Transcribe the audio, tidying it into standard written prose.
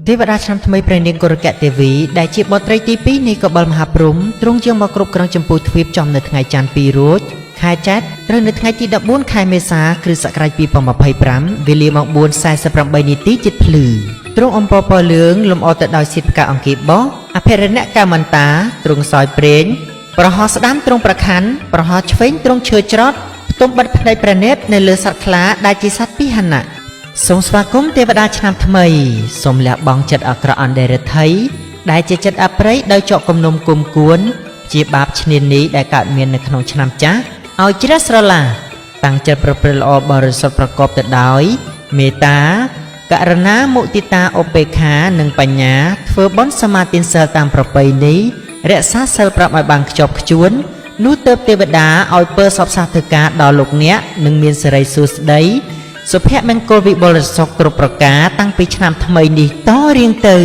ទេវតាឆ្នាំថ្មីព្រះនាងកុរកៈទេវីដែលជាបុត្រីទី2នៃកបិលមហាព្រហ្មទ្រង់យាងមកគ្រប់គ្រងចម្ពោះទ្វីបចំនៅថ្ងៃច័ន្ទ2រោចខែចែកត្រូវនៅថ្ងៃទី14ខែមេសាគ្រិស្តសករាជ2025វេលាម៉ោង 4:48 នាទីជិតភ្លឺទ្រង់អំពរពណ៌លឿងលម្អទៅដោយសៀតផ្កាអង្គាបបោះអភិរណកមន្តាទ្រង់សោយព្រេងប្រហោះស្ដាំទ្រង់ប្រខ័ណ្ឌប្រហោះឆ្វេងទ្រង់ឈើច្រត់ផ្ទុំបិទភ្នែកព្រះនេត្រនៅលើសត្វខ្លាដែលជាសត្វពិហនៈសូមស្វាគមន៍ទេវតាឆ្នាំថ្មីសូមលះបង់ចិត្តអាក្រក់អន្តរថ័យដែលជាចិត្តអប្រិយដោយចកគំនុំគុំគួនជាបាបឈ្នានីដែលកើតមាននៅក្នុងឆ្នាំចាស់ឲ្យជ្រះស្រឡះតាំងចិត្តប្រព្រឹត្តល្អបរិសុទ្ធប្រកបទៅដោយមេត្តាករុណាមុទិតាឧបេក្ខានិងបញ្ញាធ្វើបុណ្យសមាទានសិលតាមប្រពៃណីរក្សាសិល5ឲ្យបានខ្ជាប់ខ្ជួននោះទើបទេវតាឲ្យពើសពសាធិការដល់លោកអ្នកនឹងមានសិរីសួស្តីសុភមង្គលវិបុលសុខគ្រប់ប្រការតាំងពីឆ្នាំថ្មីនេះតរៀងទៅ